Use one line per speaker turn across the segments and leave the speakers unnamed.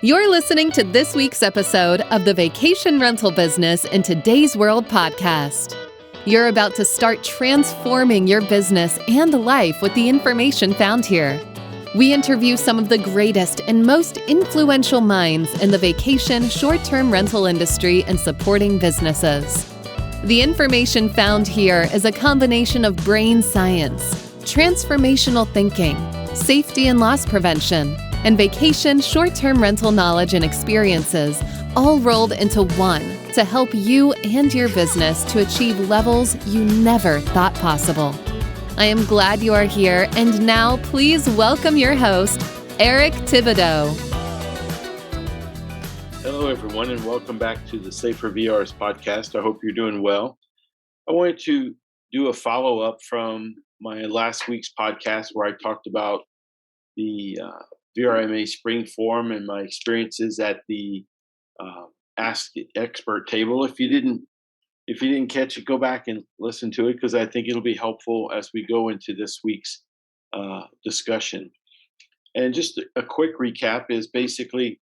You're listening to this week's episode of the Vacation Rental Business in Today's World podcast. You're about to start transforming your business and life with the information found here. We interview some of the greatest and most influential minds in the vacation short-term rental industry and supporting businesses. The information found here is a combination of brain science, transformational thinking, safety and loss prevention, and vacation short-term rental knowledge and experiences, all rolled into one to help you and your business to achieve levels you never thought possible. I am glad you are here, and now please welcome your host, Eric Thibodeau.
Hello, everyone, and welcome back to the Safer VRs podcast. I hope you're doing well. I wanted to do a follow-up from my last week's podcast where I talked about the VRMA Spring Forum and my experiences at the Ask Expert table. If you didn't catch it, go back and listen to it because I think it'll be helpful as we go into this week's discussion. And just a quick recap is basically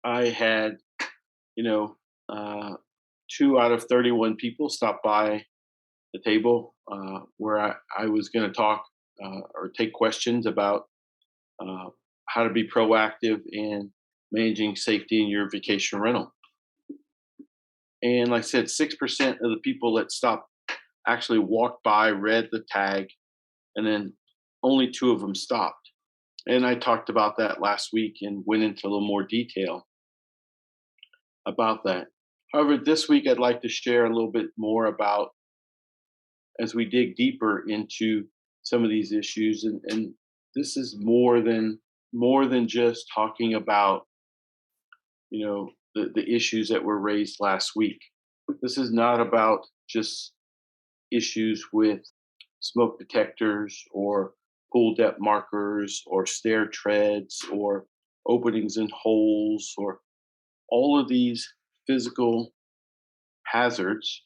I had, 2 out of 31 people stop by the table where I was going to talk or take questions about how to be proactive in managing safety in your vacation rental. And like I said, 6% of the people that stopped actually walked by, read the tag, and then only 2 of them stopped. And I talked about that last week and went into a little more detail about that. However, this week I'd like to share a little bit more about as we dig deeper into some of these issues. And this is more than just talking about, the issues that were raised last week. This is not about just issues with smoke detectors or pool depth markers or stair treads or openings and holes or all of these physical hazards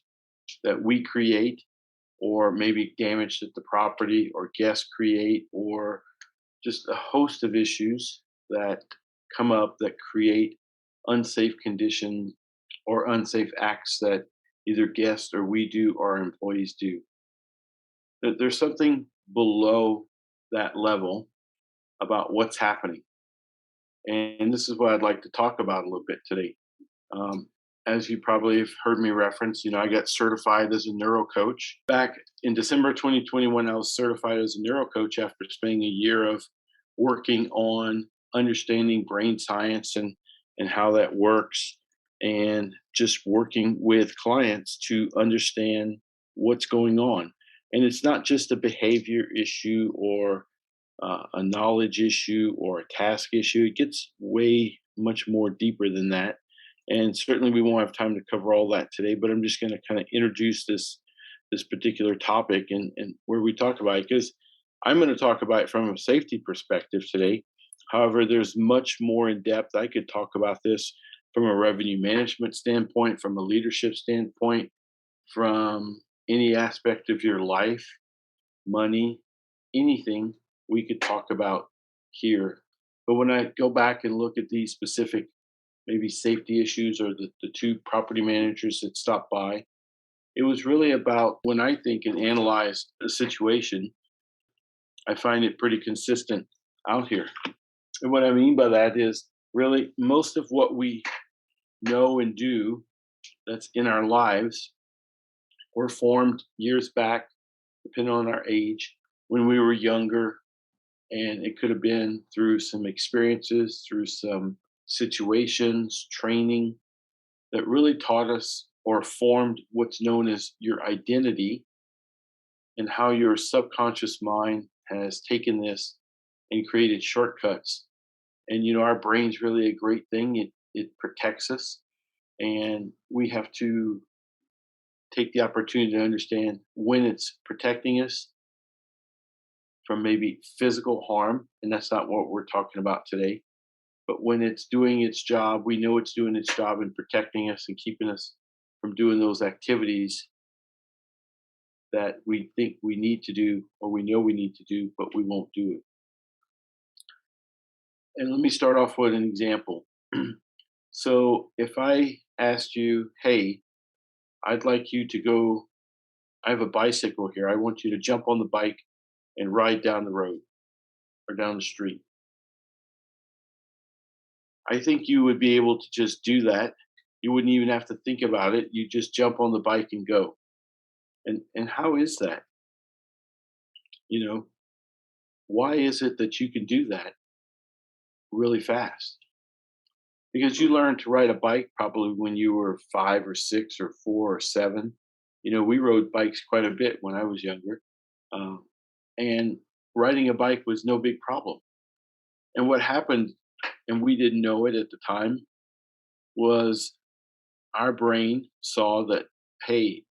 that we create or maybe damage that the property or guests create or just a host of issues that come up that create unsafe conditions or unsafe acts that either guests or we do or our employees do. There's something below that level about what's happening. And this is what I'd like to talk about a little bit today. As you probably have heard me reference, I got certified as a neuro coach. Back in December 2021, I was certified as a neuro coach after spending a year of working on understanding brain science and how that works and just working with clients to understand what's going on. And it's not just a behavior issue or a knowledge issue or a task issue. It gets way much more deeper than that. And certainly we won't have time to cover all that today, but I'm just going to kind of introduce this particular topic and where we talk about it, because I'm going to talk about it from a safety perspective today. However, there's much more in depth. I could talk about this from a revenue management standpoint, from a leadership standpoint, from any aspect of your life, money, anything we could talk about here. But when I go back and look at these specific maybe safety issues or the 2 property managers that stopped by, it was really about when I think and analyze a situation, I find it pretty consistent out here. And what I mean by that is really most of what we know and do that's in our lives were formed years back, depending on our age, when we were younger. And it could have been through some experiences, through some situations, training that really taught us or formed what's known as your identity and how your subconscious mind has taken this and created shortcuts. And, our brain's really a great thing. It protects us. And we have to take the opportunity to understand when it's protecting us from maybe physical harm. And that's not what we're talking about today. But when it's doing its job, we know it's doing its job in protecting us and keeping us from doing those activities that we think we need to do or we know we need to do, but we won't do it. And let me start off with an example. So if I asked you, hey, I'd like you to go, I have a bicycle here. I want you to jump on the bike and ride down the road or down the street. I think you would be able to just do that. You wouldn't even have to think about it. You just jump on the bike and go. And how is that? You know, why is it that you can do that really fast? Because you learned to ride a bike probably when you were 5 or 6 or 4 or 7. We rode bikes quite a bit when I was younger, um, and riding a bike was no big problem. And what happened, and we didn't know it at the time, was our brain saw that, hey,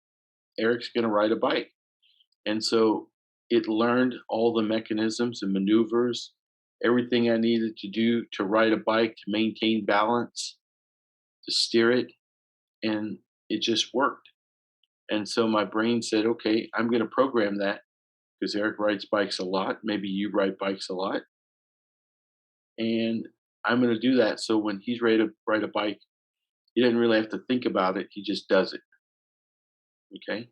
Eric's going to ride a bike. And so it learned all the mechanisms and maneuvers, everything I needed to do to ride a bike, to maintain balance, to steer it, and it just worked. And so my brain said, okay, I'm going to program that because Eric rides bikes a lot. Maybe you ride bikes a lot. And I'm going to do that. So when he's ready to ride a bike, he doesn't really have to think about it. He just does it. Okay.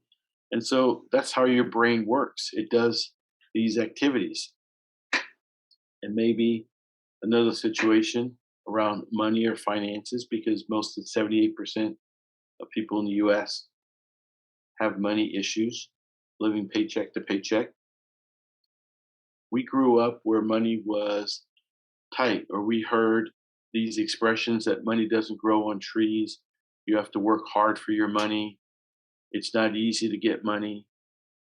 And so that's how your brain works. It does these activities. And maybe another situation around money or finances, because most of 78% of people in the US have money issues, living paycheck to paycheck. We grew up where money was tight, or we heard these expressions that money doesn't grow on trees. You have to work hard for your money. It's not easy to get money.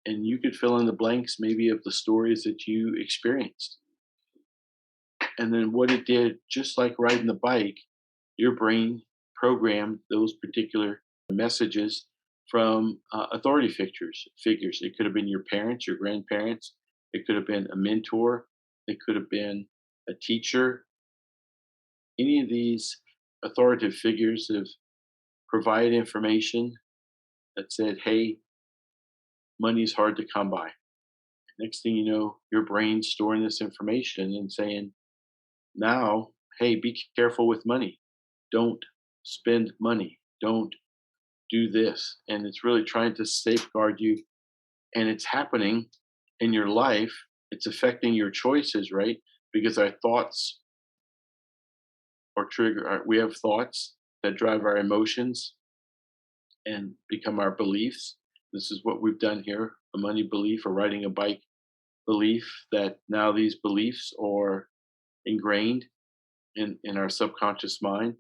And you could fill in the blanks maybe of the stories that you experienced. And then what it did, just like riding the bike, your brain programmed those particular messages from authority figures. It could have been your parents, your grandparents. It could have been a mentor. It could have been a teacher. Any of these authoritative figures have provided information that said, hey, money's hard to come by. Next thing you know, your brain's storing this information and saying, now, hey, be careful with money. Don't spend money. Don't do this. And it's really trying to safeguard you. And it's happening in your life. It's affecting your choices, right? Because our thoughts we have thoughts that drive our emotions and become our beliefs. This is what we've done here, a money belief or riding a bike belief, that now these beliefs are ingrained in our subconscious mind,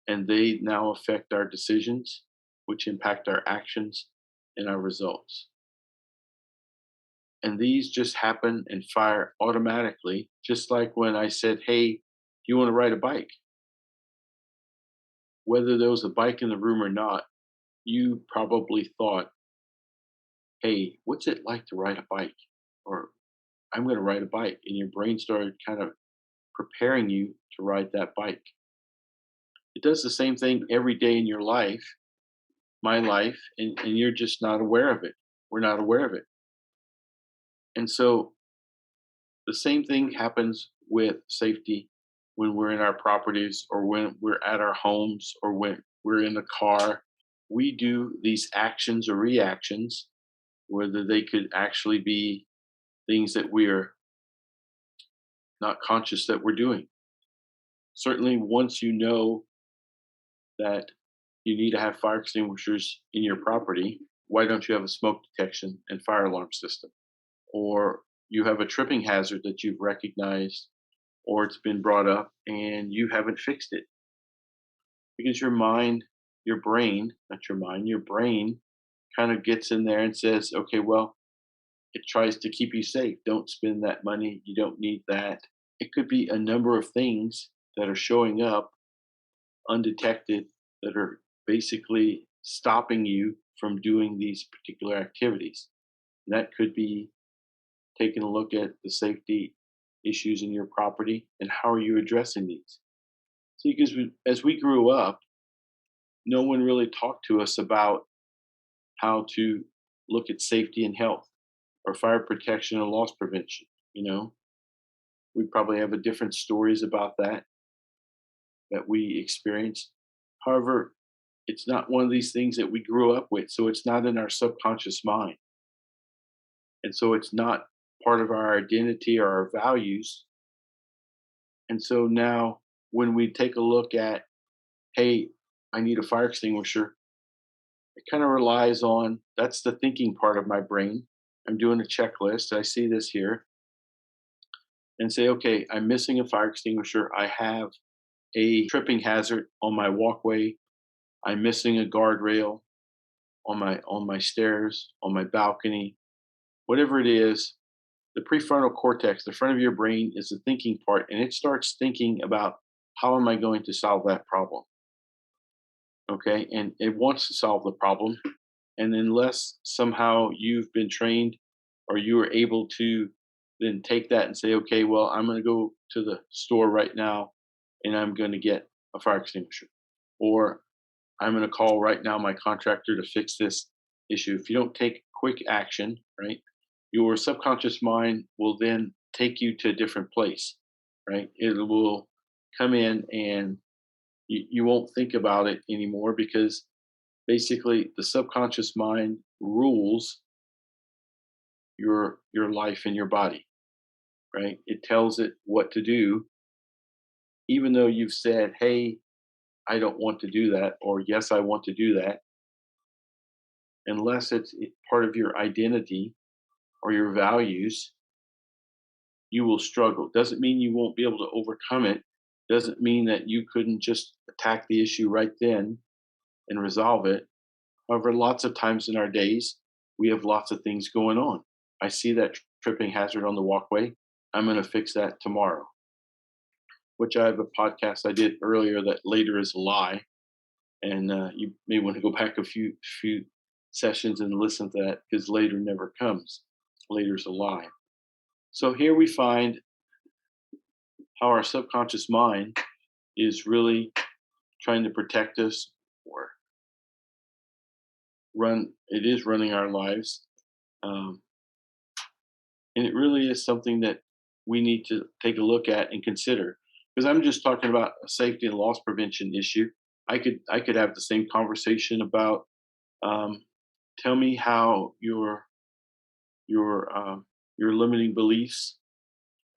and they now affect our decisions, which impact our actions and our results. And these just happen and fire automatically, just like when I said, hey, do you want to ride a bike? Whether there was a bike in the room or not, you probably thought, hey, what's it like to ride a bike? Or I'm going to ride a bike. And your brain started kind of preparing you to ride that bike. It does the same thing every day in your life, my life, and you're just not aware of it. We're not aware of it. And so the same thing happens with safety when we're in our properties or when we're at our homes or when we're in the car. We do these actions or reactions, whether they could actually be things that we are not conscious that we're doing. Certainly, once you know that you need to have fire extinguishers in your property, why don't you have a smoke detection and fire alarm system? Or you have a tripping hazard that you've recognized or it's been brought up and you haven't fixed it because your brain kind of gets in there and says, okay, well, it tries to keep you safe. Don't spend that money. You don't need that. It could be a number of things that are showing up undetected that are basically stopping you from doing these particular activities. And that could be taking a look at the safety issues in your property and how are you addressing these. See, because as we grew up, no one really talked to us about how to look at safety and health or fire protection and loss prevention. You know, We probably have a different stories about that we experienced. However, it's not one of these things that we grew up with, so it's not in our subconscious mind. And so it's not part of our identity or our values. And so now when we take a look at, hey, I need a fire extinguisher, it kind of relies on that's the thinking part of my brain. I'm doing a checklist. I see this here and say, okay, I'm missing a fire extinguisher. I have a tripping hazard on my walkway. I'm missing a guardrail on my stairs, on my balcony, whatever it is. The prefrontal cortex, the front of your brain, is the thinking part, and it starts thinking about how am I going to solve that problem. Okay, and it wants to solve the problem, and unless somehow you've been trained or you are able to then take that and say, okay, well, I'm going to go to the store right now and I'm going to get a fire extinguisher, or I'm going to call right now my contractor to fix this issue. If you don't take quick action, right, your subconscious mind will then take you to a different place, right? It will come in and you won't think about it anymore because basically the subconscious mind rules your life and your body, right? It tells it what to do, even though you've said, hey, I don't want to do that, or yes, I want to do that. Unless it's part of your identity or your values, you will struggle. Doesn't mean you won't be able to overcome it. Doesn't mean that you couldn't just attack the issue right then and resolve it. However, lots of times in our days, we have lots of things going on. I see that tripping hazard on the walkway. I'm going to fix that tomorrow, which I have a podcast I did earlier that later is a lie. And you may want to go back a few sessions and listen to that because later never comes. Later's a lie. So here we find how our subconscious mind is really trying to protect us or it is running our lives. Um, and it really is something that we need to take a look at and consider. Because I'm just talking about a safety and loss prevention issue. I could have the same conversation about um, tell me how your limiting beliefs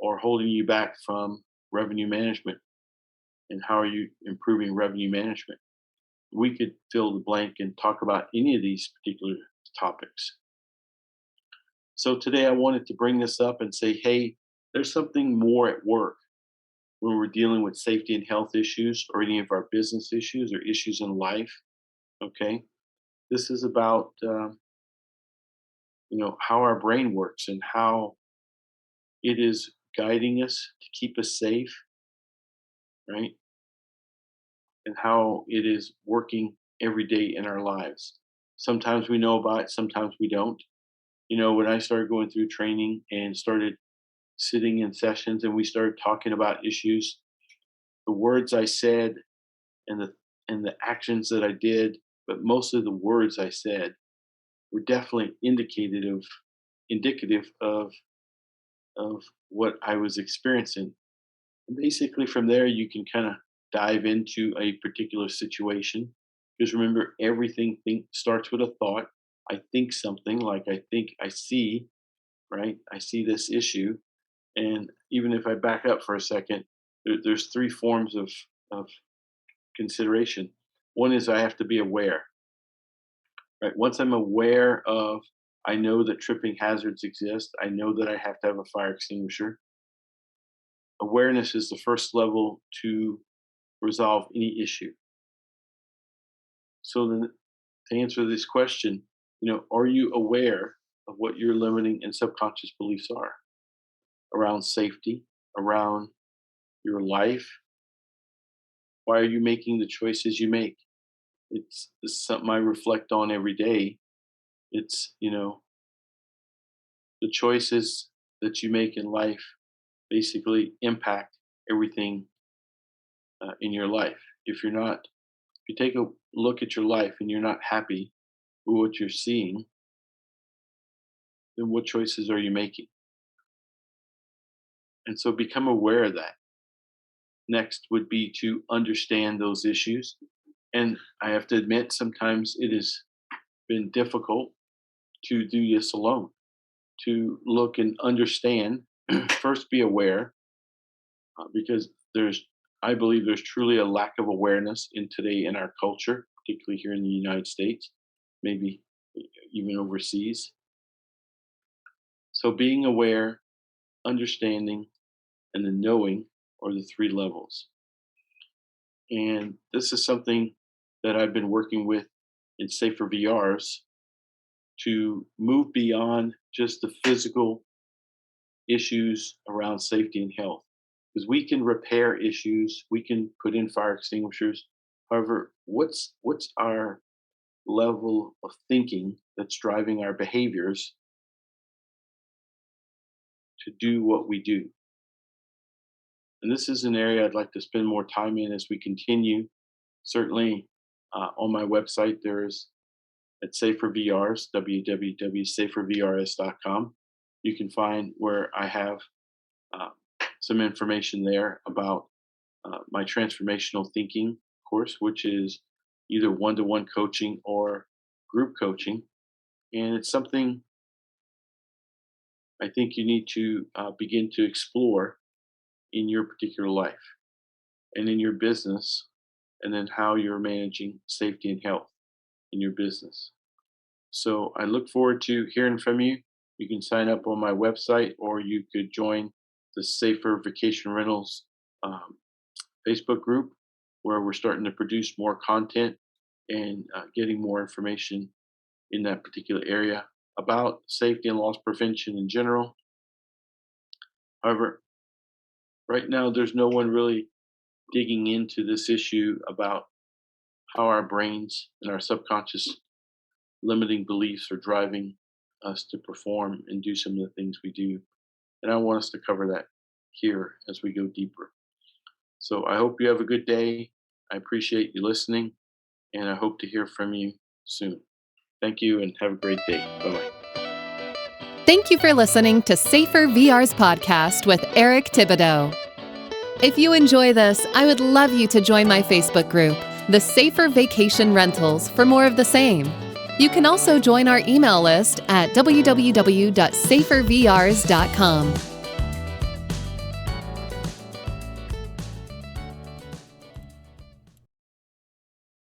are holding you back from revenue management, and how are you improving revenue management. We could fill the blank and talk about any of these particular topics. So today I wanted to bring this up and say, hey, there's something more at work when we're dealing with safety and health issues or any of our business issues or issues in life. Okay, this is about how our brain works and how it is guiding us to keep us safe, right? And how it is working every day in our lives. Sometimes we know about it, sometimes we don't. When I started going through training and started sitting in sessions and we started talking about issues, the words I said and the actions that I did, but most of the words I said were definitely indicative of what I was experiencing. And basically from there you can kind of dive into a particular situation. Because remember, everything starts with a thought. I think something, like I think I see, right? I see this issue. And even if I back up for a second, there's three forms of consideration. One is I have to be aware, right? Once I'm aware of, I know that tripping hazards exist. I know that I have to have a fire extinguisher. Awareness is the first level to resolve any issue. So then, to answer this question, are you aware of what your limiting and subconscious beliefs are around safety, around your life? Why are you making the choices you make? It's something I reflect on every day. It's, the choices that you make in life basically impact everything in your life. If you take a look at your life and you're not happy with what you're seeing, then what choices are you making? And so become aware of that. Next would be to understand those issues. And I have to admit, sometimes it has been difficult to do this alone, to look and understand, first be aware, because I believe there's truly a lack of awareness in our culture, particularly here in the United States, maybe even overseas. So being aware, understanding, and then knowing are the three levels. And this is something that I've been working with in Safer VRs to move beyond just the physical issues around safety and health. Because we can repair issues, we can put in fire extinguishers. However, what's our level of thinking that's driving our behaviors to do what we do? And this is an area I'd like to spend more time in as we continue. Certainly, on my website, there's at Safer VRs, www.safervrs.com. You can find where I have uh, some information there about my transformational thinking course, which is either one-to-one coaching or group coaching. And it's something I think you need to begin to explore in your particular life and in your business, and then how you're managing safety and health in your business. So I look forward to hearing from you. You can sign up on my website, or you could join the Safer Vacation Rentals um, Facebook group, where we're starting to produce more content and getting more information in that particular area about safety and loss prevention in general. However, right now there's no one really digging into this issue about how our brains and our subconscious limiting beliefs are driving us to perform and do some of the things we do. And I want us to cover that here as we go deeper. So I hope you have a good day. I appreciate you listening, and I hope to hear from you soon. Thank you and have a great day. Bye bye.
Thank you for listening to Safer VR's podcast with Eric Thibodeau. If you enjoy this, I would love you to join my Facebook group, The Safer Vacation Rentals, for more of the same. You can also join our email list at www.safervrs.com.